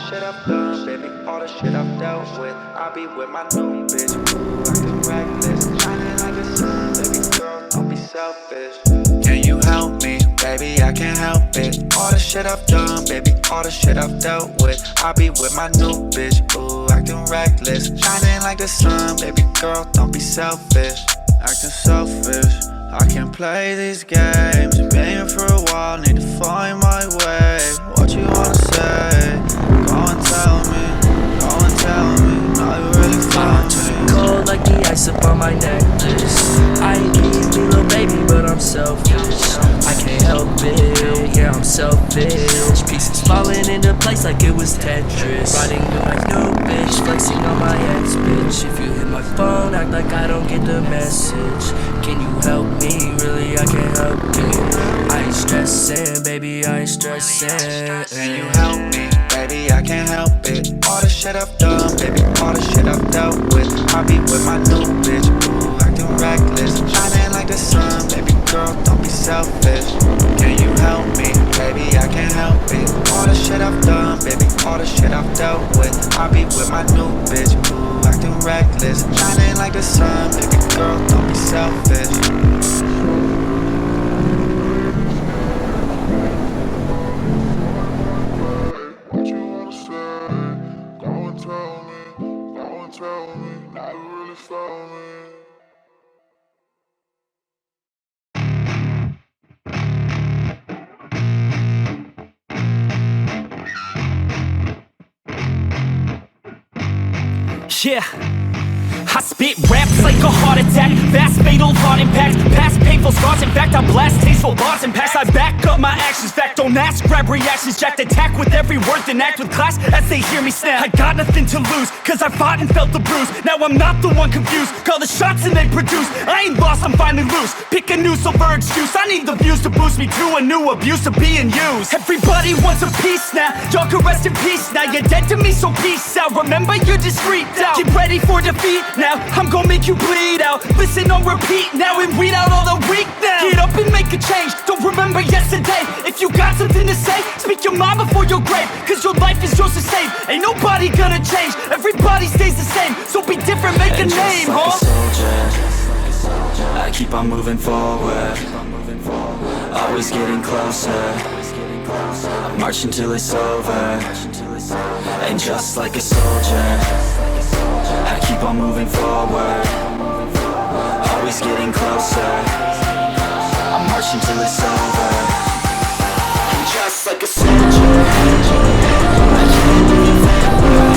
shit I've done, baby, all the shit I've dealt with. I be with my new bitch, ooh, acting reckless, shining like the sun, baby girl, don't be selfish. Can you help me, baby, I can't help it. All the shit I've done, baby, all the shit I've dealt with. I be with my new bitch, ooh, acting reckless, shining like the sun, baby girl, don't be selfish. Acting selfish, I can't play these games. Been here for a while, need to find my way. What you wanna say? Go and tell me, go and tell me. Now you really found me. Cold like the ice up on my necklace. I ain't need me, little baby, but I'm selfish. I can't help it, yeah, I'm selfish. Pieces falling into place like it was Tetris. Riding you like no bitch, flexing on my ex bitch. If you hit my phone, act like I don't get the message. Can you help me? Really, I can't help it. I ain't stressing, baby, I ain't stressing. Can you help me? Baby, I can't help it. All the shit I've done, baby, all the shit I've dealt with. I be with my new bitch, ooh, acting reckless, shining like the sun, baby girl, don't be selfish. Can you help me? Baby, I can't help it. All the shit I've done, baby, all the shit I've dealt with. I be with my new bitch, ooh, acting reckless, shining like the sun, baby girl, don't be selfish. Yeah, I spit raps like a heart attack. Fast, fatal, hard impact. Past painful scars, in fact, I blast tasteful bars and packs. I back up my actions, fact, don't ask, grab reactions. Jacked attack with every word, then act with class as they hear me snap. I got nothing to lose, cause I fought and felt the bruise. Now I'm not the one confused, call the shots and they produce. I ain't lost, I'm finally loose. Pick a new silver excuse, I need the views to boost me to a new abuse of being used. Everybody wants a piece now, y'all can rest in peace now. You're dead to me, so peace out. Remember you're discreet out. Get ready for defeat now, I'm gonna make you bleed out. Listen on repeat now and weed out all the weak now. Get up and make a change, don't remember yesterday. If you got something to say, speak your mind before your grave. Cause your life is yours to save, ain't nobody gonna change. Everybody stays the same, so be different, make a name, like a soldier, I keep on moving forward, always getting closer. I march until it's over, and just like a soldier, I keep on moving forward, always getting closer. I march until it's over, and just like a soldier, I keep on moving forward,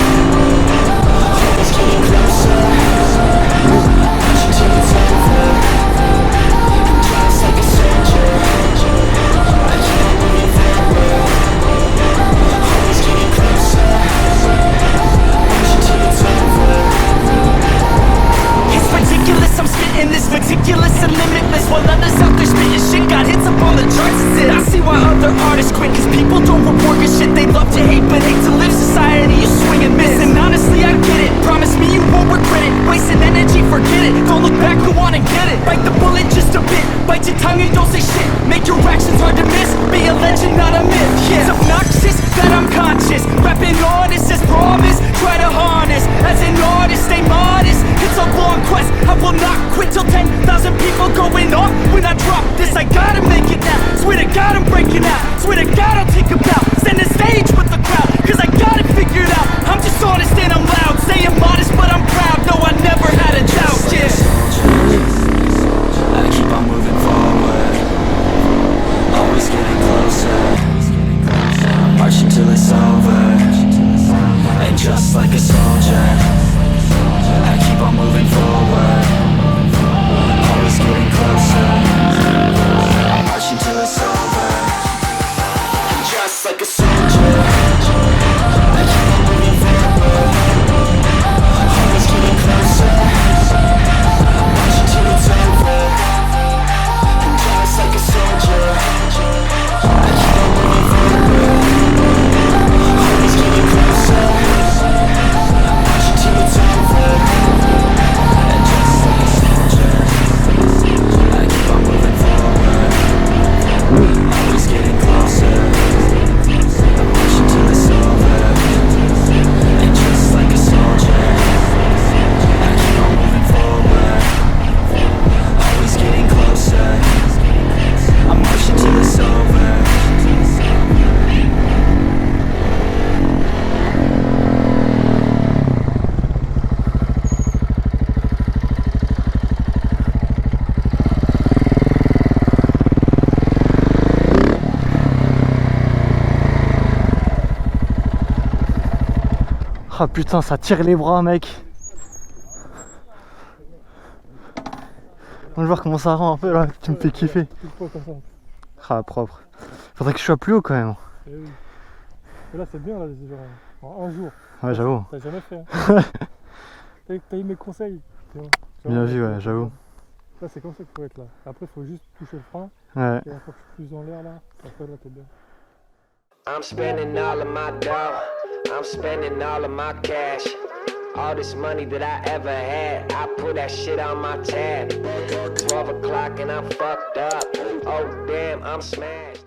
always getting closer. March until it's over, and just like a soldier, I keep on moving forward, always getting closer. March until it's over. It's ridiculous, I'm spitting this meticulous and limitless, while others out there spitting shit got hits up on the charts. That's it, I see why other artists quit, cause people don't report Ah putain, ça tire les bras, mec. On va voir comment ça rend un peu là, tu me fais kiffer. Ah, propre. Faudrait que je sois plus haut quand même. Et oui. Et là, c'est bien, là, genre, en un jour. Ouais, j'avoue. T'as jamais fait. Hein. T'as eu mes conseils. Bien vu, ouais, j'avoue. Là, c'est comme ça qu'il faut être là. Après, il faut juste toucher le frein. Ouais. Et après, plus en l'air là. Après, là, t'es bien. I'm spending all of my dough. I'm spending all of my cash. All this money that I ever had, I put that shit on my tab. 12 o'clock and I'm fucked up. Oh damn, I'm smashed.